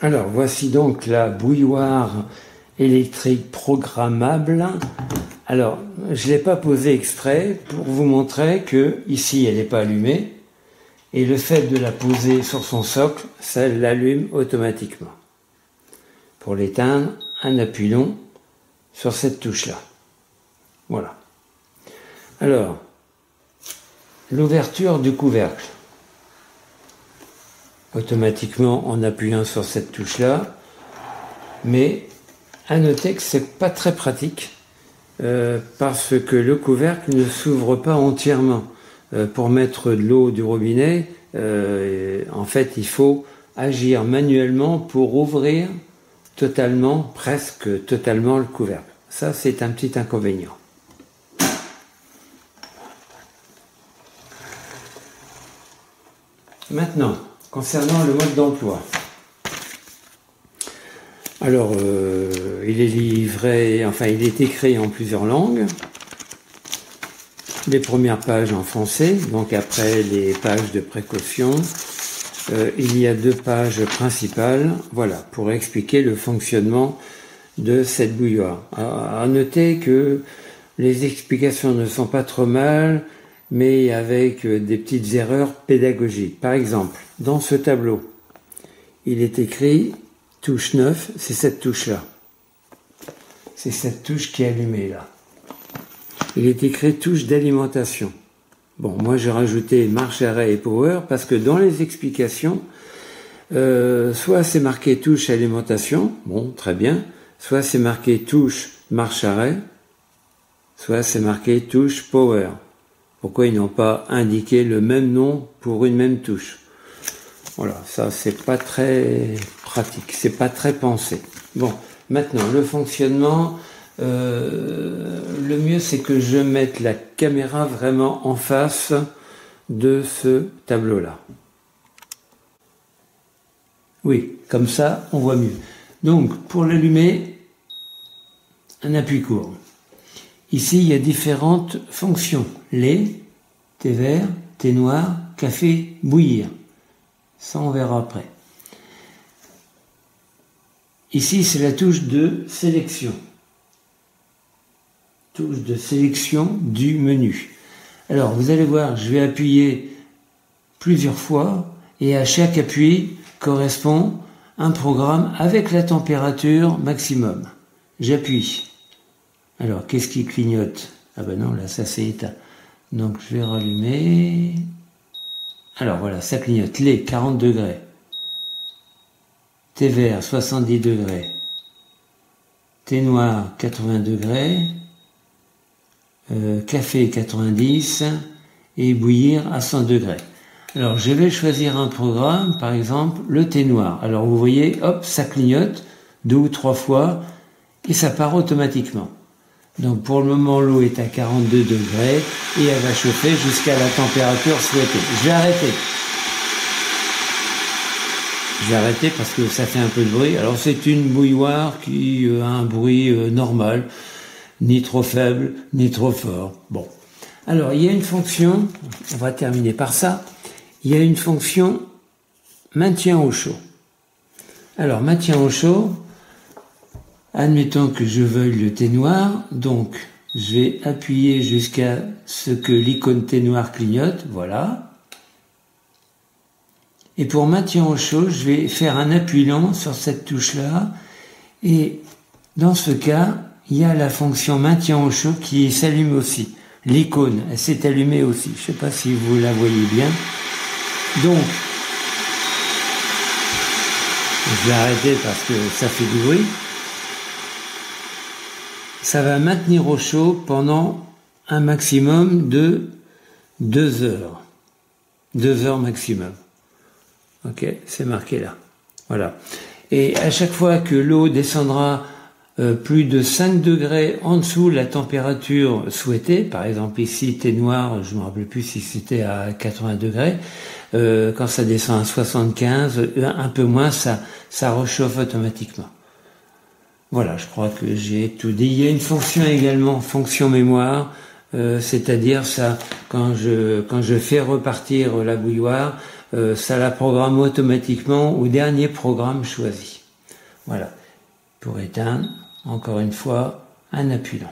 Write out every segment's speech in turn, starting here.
Alors, voici donc la bouilloire électrique programmable. Alors, je ne l'ai pas posée exprès pour vous montrer que ici, elle n'est pas allumée. Et le fait de la poser sur son socle, ça l'allume automatiquement. Pour l'éteindre, un appui long sur cette touche-là. Voilà. Alors, l'ouverture du couvercle. Automatiquement en appuyant sur cette touche-là. Mais à noter que c'est pas très pratique parce que le couvercle ne s'ouvre pas entièrement. Pour mettre de l'eau du robinet, en fait, il faut agir manuellement pour ouvrir totalement, presque totalement le couvercle. Ça, c'est un petit inconvénient. Maintenant, concernant le mode d'emploi. Alors, il est livré, enfin, il est écrit en plusieurs langues. Les premières pages en français, donc après les pages de précaution, il y a 2 pages principales, voilà, pour expliquer le fonctionnement de cette bouilloire. À noter que les explications ne sont pas trop mal, mais avec des petites erreurs pédagogiques. Par exemple, dans ce tableau, il est écrit touche 9, c'est cette touche-là. C'est cette touche qui est allumée là. Il est écrit touche d'alimentation. Bon, moi j'ai rajouté marche, arrêt et power parce que dans les explications, soit c'est marqué touche alimentation, bon, très bien, soit c'est marqué touche marche, arrêt, soit c'est marqué touche power. Pourquoi ils n'ont pas indiqué le même nom pour une même touche? Voilà, ça c'est pas très pratique, c'est pas très pensé. Bon, maintenant le fonctionnement. Le mieux c'est que je mette la caméra vraiment en face de ce tableau là. Oui, comme ça on voit mieux. Donc pour l'allumer, un appui court. Ici il y a différentes fonctions. Lait, thé vert, thé noir, café, bouillir. Ça on verra après. Ici c'est la touche de sélection. Touche de sélection du menu. Alors vous allez voir, je vais appuyer plusieurs fois et à chaque appui correspond un programme avec la température maximum. J'appuie. Alors qu'est-ce qui clignote? Ah ben non, là ça c'est éteint. Donc je vais rallumer. Alors voilà, ça clignote. Lait 40 degrés. Thé vert 70 degrés. Thé noir 80 degrés. Café 90 et bouillir à 100 degrés. Alors je vais choisir un programme, par exemple le thé noir. Alors vous voyez, hop, ça clignote 2 ou 3 fois et ça part automatiquement. Donc pour le moment l'eau est à 42 degrés et elle va chauffer jusqu'à la température souhaitée. Je vais arrêter. Je vais arrêter parce que ça fait un peu de bruit. Alors c'est une bouilloire qui a un bruit normal. Ni trop faible, ni trop fort. Bon. Alors, il y a une fonction, on va terminer par ça, il y a une fonction maintien au chaud. Alors, maintien au chaud, admettons que je veuille le thé noir, donc je vais appuyer jusqu'à ce que l'icône thé noir clignote, voilà. Et pour maintien au chaud, je vais faire un appui long sur cette touche-là, et dans ce cas, il y a la fonction maintien au chaud qui s'allume aussi. L'icône, elle s'est allumée aussi. Je ne sais pas si vous la voyez bien. Donc, je vais arrêter parce que ça fait du bruit. Ça va maintenir au chaud pendant un maximum de 2 heures. 2 heures maximum. Ok, c'est marqué là. Voilà. Et à chaque fois que l'eau descendra plus de 5 degrés en dessous la température souhaitée, par exemple ici thé noir, je ne me rappelle plus si c'était à 80 degrés, quand ça descend à 75, un peu moins, ça réchauffe automatiquement. Voilà, je crois que j'ai tout dit. Il y a une fonction également, fonction mémoire, c'est-à-dire ça, quand je fais repartir la bouilloire, ça la programme automatiquement au dernier programme choisi. Voilà. Pour éteindre, encore une fois, un appui long.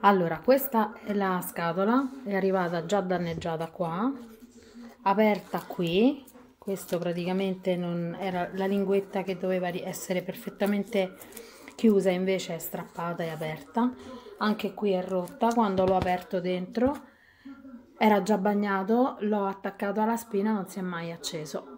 Allora, questa è la scatola, è arrivata già danneggiata qua, aperta qui. Questo praticamente non era la linguetta che doveva essere perfettamente chiusa, invece è strappata e aperta. Anche qui è rotta, quando l'ho aperto dentro era già bagnato, l'ho attaccato alla spina, non si è mai acceso.